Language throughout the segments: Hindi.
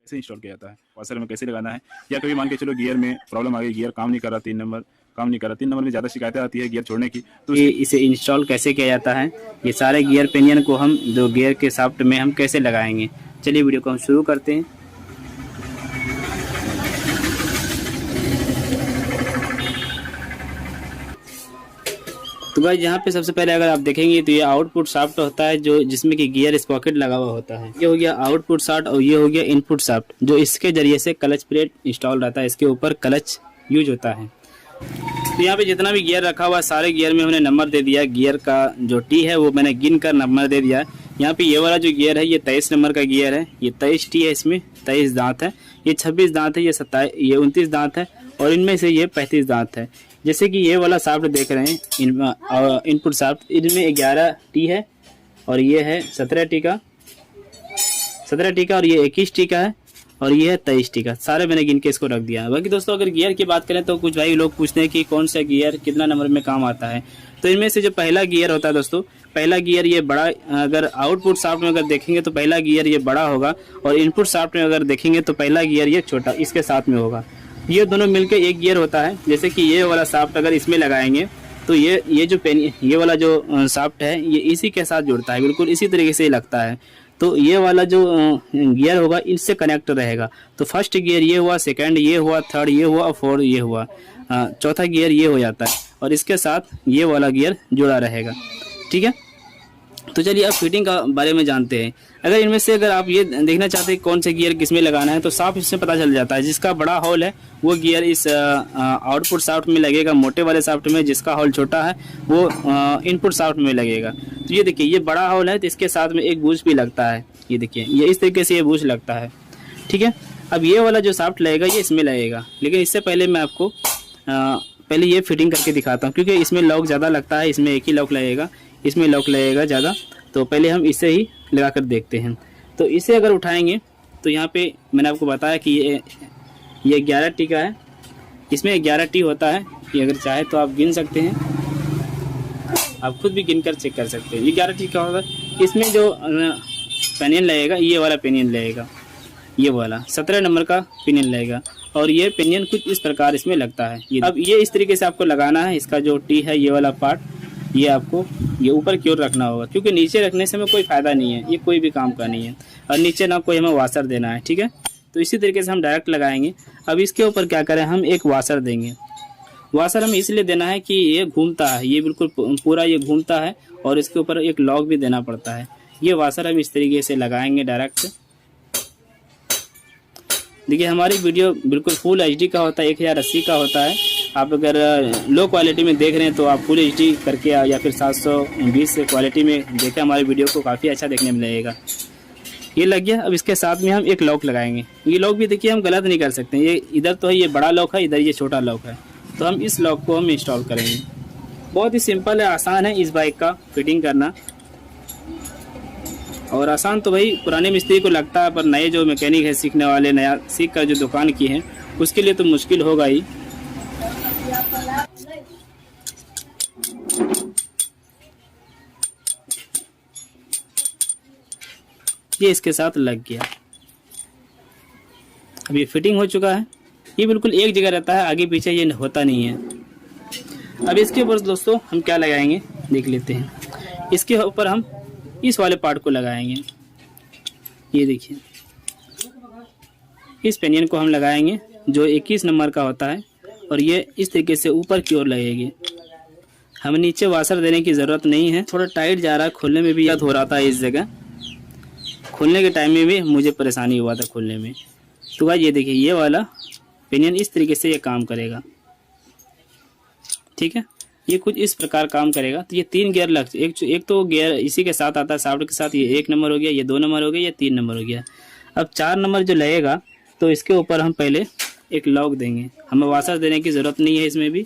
कैसे इंस्टॉल किया जाता है, वाशर में कैसे लगाना है, या कभी मान के चलो गियर में प्रॉब्लम आ गई, गियर काम नहीं कर रहा, 3 नंबर काम नहीं कर रहा, 3 नंबर में ज़्यादा शिकायतें आती है गियर छोड़ने की, तो इसे इंस्टॉल कैसे किया जाता है, ये सारे गियर पिनियन को हम जो गियर के शाफ्ट में हम कैसे लगाएंगे। चलिए वीडियो को हम शुरू करते हैं। तो भाई यहाँ पे सबसे पहले अगर आप देखेंगे तो ये आउटपुट शाफ्ट होता है जो जिसमें कि गियर स्पॉकेट लगा हुआ होता है। ये हो गया आउटपुट शाफ्ट और ये हो गया इनपुट शाफ्ट, जो इसके जरिए से क्लच प्लेट इंस्टॉल रहता है, इसके ऊपर क्लच यूज होता है। तो यहाँ पे जितना भी गियर रखा हुआ है सारे गियर में हमने नंबर दे दिया। गियर का जो टी है वो मैंने गिन कर नंबर दे दिया। यहाँ पे ये वाला जो गियर है ये 23 नंबर का गियर है, ये 23 टी है, इसमें 23 दांत है, ये 26 दांत है, ये 29 दांत है और इनमें से ये 35 दांत है। जैसे कि ये वाला शाफ्ट देख रहे हैं इनपुट शाफ्ट, इनमें 11 टी है और ये है 17 टी का और ये 21 टी का है और ये है 23 टी का। सारे मैंने गिन के इसको रख दिया। बाकी दोस्तों अगर गियर की बात करें तो कुछ भाई लोग पूछते हैं कि कौन सा गियर कितना नंबर में काम आता है। तो इनमें से जो पहला गियर होता है दोस्तों, पहला गियर ये बड़ा, अगर आउटपुट शाफ्ट में अगर देखेंगे तो पहला गियर ये बड़ा होगा और इनपुट शाफ्ट में अगर देखेंगे तो पहला गियर ये छोटा इसके साथ में होगा। ये दोनों मिलकर एक गियर होता है। जैसे कि ये वाला शाफ्ट अगर इसमें लगाएंगे तो ये जो पेन, ये वाला जो शाफ्ट है ये इसी के साथ जुड़ता है, बिल्कुल इसी तरीके से लगता है। तो ये वाला जो गियर होगा इससे कनेक्ट रहेगा। तो फर्स्ट गियर ये हुआ, सेकंड ये हुआ, थर्ड ये हुआ और फोर्थ ये हुआ, चौथा गियर ये हो जाता है और इसके साथ ये वाला गियर जुड़ा रहेगा। ठीक है, तो चलिए अब फिटिंग का बारे में जानते हैं। अगर इनमें से अगर आप ये देखना चाहते हैं कौन से गियर किसमें लगाना है तो साफ इससे पता चल जाता है। जिसका बड़ा होल है वो गियर इस आउटपुट शाफ्ट में लगेगा, मोटे वाले शाफ्ट में। जिसका होल छोटा है वो इनपुट शाफ्ट में लगेगा। तो ये देखिए ये बड़ा होल है तो इसके साथ में एक बूश भी लगता है। ये देखिए ये इस तरीके से ये बूश लगता है। ठीक है, अब ये वाला जो शाफ्ट लगेगा ये इसमें लगेगा, लेकिन इससे पहले मैं आपको पहले ये फिटिंग करके दिखाता हूँ, क्योंकि इसमें लॉक ज़्यादा लगता है, इसमें एक ही लॉक लगेगा, इसमें लॉक लगेगा ज़्यादा। तो पहले हम इसे ही लगा कर देखते हैं। तो इसे अगर उठाएंगे तो यहाँ पे मैंने आपको बताया कि ये 11 टी का है, इसमें 11 टी होता है। ये अगर चाहे तो आप गिन सकते हैं, आप खुद भी गिन कर चेक कर सकते हैं। ये 11 टी का होगा। इसमें जो पेनियन लगेगा ये वाला पेनियन लगेगा, ये वाला 17 नंबर का पेनियन लगेगा और ये पेनियन कुछ इस प्रकार इसमें लगता है। अब ये इस तरीके से आपको लगाना है। इसका जो टी है ये वाला पार्ट ये आपको ये ऊपर की ओर रखना होगा, क्योंकि नीचे रखने से हमें कोई फ़ायदा नहीं है, ये कोई भी काम का नहीं है और नीचे ना कोई हमें वाशर देना है। ठीक है, तो इसी तरीके से हम डायरेक्ट लगाएंगे। अब इसके ऊपर क्या करें, हम एक वाशर देंगे। वाशर हमें इसलिए देना है कि ये घूमता है, ये बिल्कुल पूरा ये घूमता है और इसके ऊपर एक लॉक भी देना पड़ता है। ये वाशर हम इस तरीके से लगाएंगे डायरेक्ट। देखिए हमारी वीडियो बिल्कुल फुल HD का होता है, 1080 का होता है। आप अगर लो क्वालिटी में देख रहे हैं तो आप फुल HD करके या फिर 720 क्वालिटी में देखें, हमारी वीडियो को काफ़ी अच्छा देखने में लगेगा। ये लग गया। अब इसके साथ में हम एक लॉक लगाएंगे। ये लॉक भी देखिए हम गलत नहीं कर सकते। ये इधर तो है, ये बड़ा लॉक है, इधर ये छोटा लॉक है, तो हम इस लॉक को हम इंस्टॉल करेंगे। बहुत ही सिंपल है, आसान है इस बाइक का फिटिंग करना। और आसान तो भाई पुराने मिस्त्री को लगता है, पर नए जो मैकेनिक है सीखने वाले, नया सीख कर जो दुकान की है उसके लिए तो मुश्किल होगा ही। ये इसके साथ लग गया। अब ये फिटिंग हो चुका है। ये बिल्कुल एक जगह रहता है, आगे पीछे ये होता नहीं है। अब इसके ऊपर दोस्तों हम क्या लगाएंगे देख लेते हैं। इसके ऊपर हम इस वाले पार्ट को लगाएंगे। ये देखिए इस पेनियन को हम लगाएंगे जो 21 नंबर का होता है और ये इस तरीके से ऊपर की ओर लगेगी। हमें नीचे वाशर देने की ज़रूरत नहीं है। थोड़ा टाइट जा रहा है, खोलने में भी याद हो रहा था, इस जगह खोलने के टाइम में भी मुझे परेशानी हुआ था खोलने में। तो भाई ये देखिए ये वाला पेनियन इस तरीके से ये काम करेगा। ठीक है, ये कुछ इस प्रकार काम करेगा। तो ये 3 गियर लग, एक तो गियर इसी के साथ आता है शाफ्ट के साथ। ये 1 नंबर हो गया, ये 2 नंबर हो गया, ये 3 नंबर हो गया। अब 4 नंबर जो लगेगा तो इसके ऊपर हम पहले एक लॉक देंगे। हमें वाशर देने की ज़रूरत नहीं है इसमें भी।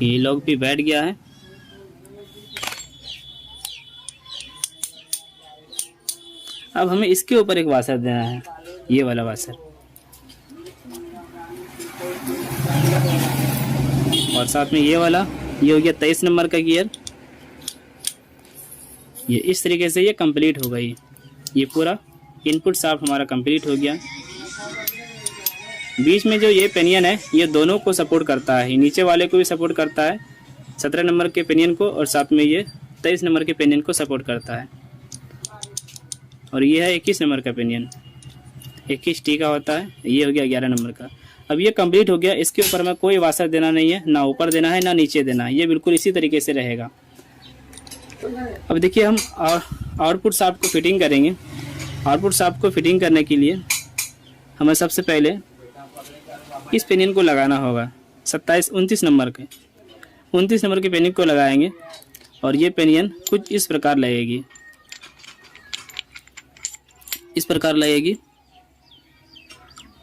ये लॉक भी बैठ गया है। अब हमें इसके ऊपर एक वाशर देना है, ये वाला वाशर, और साथ में ये वाला। ये हो गया 23 नंबर का गियर। ये इस तरीके से ये कंप्लीट हो गई। ये पूरा इनपुट शाफ्ट हमारा कंप्लीट हो गया। बीच में जो ये पेनियन है ये दोनों को सपोर्ट करता है, नीचे वाले को भी सपोर्ट करता है 17 नंबर के पेनियन को, और साथ में ये 23 नंबर के पेनियन को सपोर्ट करता है। और ये है 21 नंबर का पेनियन, 21 टी का होता है। ये हो गया 11 नंबर का। अब ये कंप्लीट हो गया। इसके ऊपर हमें कोई वाशर देना नहीं है, ना ऊपर देना है ना नीचे देना है, ये बिल्कुल इसी तरीके से रहेगा। अब देखिए हम आउटपुट शाफ्ट को फिटिंग करेंगे। आउटपुट शाफ्ट को फिटिंग करने के लिए हमें सबसे पहले इस पेनियन को लगाना होगा 29 नंबर के 29 नंबर के पेनियन को लगाएंगे और ये पेनियन कुछ इस प्रकार लगेगी, इस प्रकार लगेगी,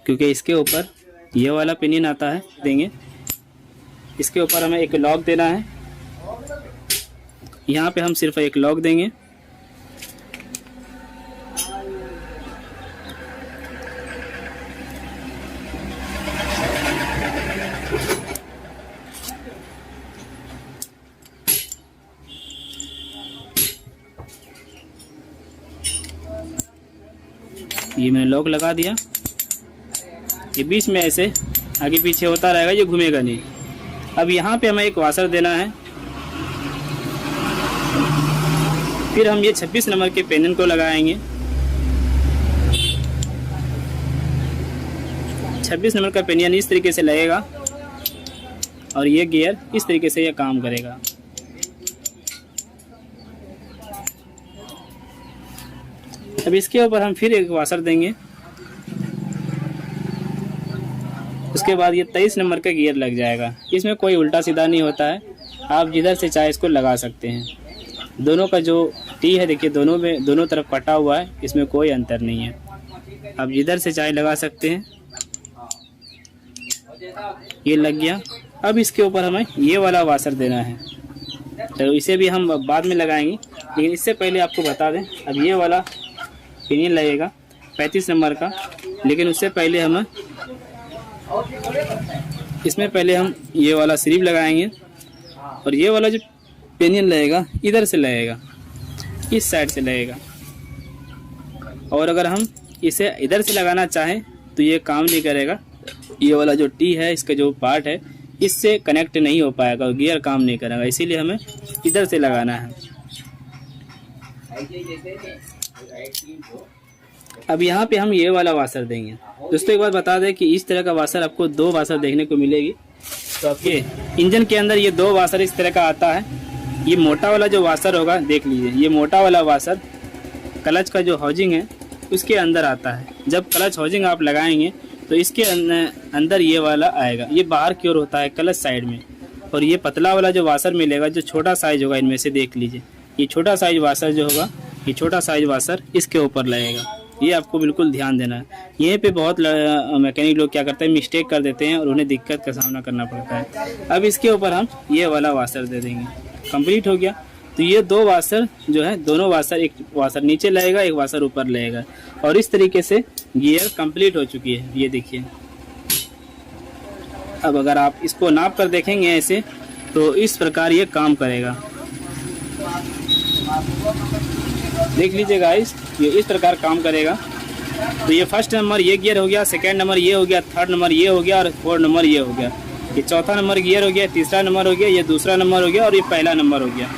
क्योंकि इसके ऊपर ये वाला पेनियन आता है देंगे। इसके ऊपर हमें एक लॉक देना है, यहाँ पे हम सिर्फ एक लॉक देंगे। ये मैंने लॉक लगा दिया। ये बीच में ऐसे आगे पीछे होता रहेगा, ये घूमेगा नहीं। अब यहाँ पे हमें एक वाशर देना है। फिर हम ये 26 नंबर के पेनियन को लगाएंगे। 26 नंबर का पेनियन इस तरीके से लगेगा और ये गियर इस तरीके से ये काम करेगा। अब इसके ऊपर हम फिर एक वाशर देंगे। उसके बाद ये 23 नंबर का गियर लग जाएगा। इसमें कोई उल्टा सीधा नहीं होता है, आप जिधर से चाहे इसको लगा सकते हैं। दोनों का जो टी है देखिए दोनों में दोनों तरफ कटा हुआ है, इसमें कोई अंतर नहीं है, आप जिधर से चाहे लगा सकते हैं। ये लग गया। अब इसके ऊपर हमें ये वाला वाशर देना है, तो इसे भी हम बाद में लगाएंगे, लेकिन इससे पहले आपको बता दें अब ये वाला पेनियन लगेगा 35 नंबर का, लेकिन उससे पहले हम इसमें पहले हम ये वाला स्लीव लगाएंगे और ये वाला जो पेनियन लगेगा इधर से लगेगा, इस साइड से लगेगा। और अगर हम इसे इधर से लगाना चाहें तो ये काम नहीं करेगा, ये वाला जो टी है इसका जो पार्ट है इससे कनेक्ट नहीं हो पाएगा, गियर काम नहीं करेगा, इसीलिए हमें इधर से लगाना है। अब यहाँ पे हम ये वाला वाशर देंगे। दोस्तों एक बात बता दें कि इस तरह का वाशर आपको 2 वाशर देखने को मिलेगी। तो आपके इंजन के अंदर ये 2 वाशर इस तरह का आता है। ये मोटा वाला जो वाशर होगा देख लीजिए, ये मोटा वाला वाशर क्लच का जो हाउजिंग है उसके अंदर आता है। जब क्लच हाउजिंग आप लगाएंगे तो इसके अंदर ये वाला आएगा, ये बाहर की ओर होता है क्लच साइड में। और ये पतला वाला जो वाशर मिलेगा जो छोटा साइज होगा, इनमें से देख लीजिए, ये छोटा साइज वाशर जो होगा, ये छोटा साइज वाशर इसके ऊपर लगेगा। ये आपको बिल्कुल ध्यान देना है। यहीं पे बहुत मैकेनिक लोग क्या करते हैं, मिस्टेक कर देते हैं और उन्हें दिक्कत का सामना करना पड़ता है। अब इसके ऊपर हम ये वाला वाशर दे देंगे। कंप्लीट हो गया। तो ये 2 वाशर जो है, दोनों वाशर, एक वाशर नीचे लगेगा, एक वाशर ऊपर लगेगा, और इस तरीके से गियर कंप्लीट हो चुकी है। ये देखिए। अब अगर आप इसको नाप कर देखेंगे ऐसे तो इस प्रकार ये काम करेगा। देख लीजिए गाइस, ये इस प्रकार काम करेगा। तो ये फर्स्ट नंबर ये गियर हो गया, सेकंड नंबर ये हो गया, थर्ड नंबर ये हो गया और फोर्थ नंबर ये हो गया। ये चौथा नंबर गियर हो गया, तीसरा नंबर हो गया, ये दूसरा नंबर हो गया और ये पहला नंबर हो गया।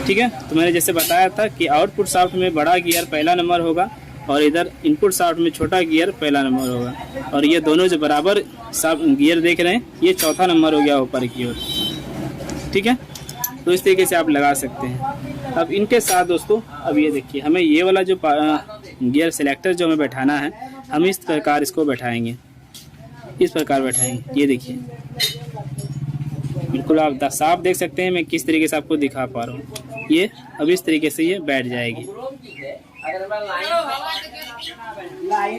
ठीक है। तो मैंने जैसे बताया था कि आउटपुट शाफ्ट में बड़ा गियर पहला नंबर होगा और इधर इनपुट शाफ्ट में छोटा गियर पहला नंबर होगा, और ये दोनों जो बराबर गियर देख रहे हैं ये चौथा नंबर हो गया ऊपर की ओर। ठीक है। तो इस तरीके से आप लगा सकते हैं। अब इनके साथ दोस्तों अब ये देखिए, हमें ये वाला जो गियर सिलेक्टर जो हमें बैठाना है, हम इस प्रकार इसको बैठाएंगे, इस प्रकार बैठाएंगे। ये देखिए बिल्कुल आप साफ देख सकते हैं मैं किस तरीके से आपको दिखा पा रहा हूँ। ये अब इस तरीके से ये बैठ जाएगी।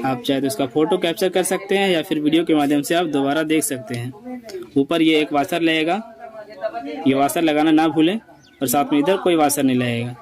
आप चाहे तो इसका फोटो कैप्चर कर सकते हैं या फिर वीडियो के माध्यम से आप दोबारा देख सकते हैं। ऊपर ये एक वाशर लगेगा, ये वाशर लगाना ना भूलें, और साथ में इधर कोई वाशर नहीं लगेगा।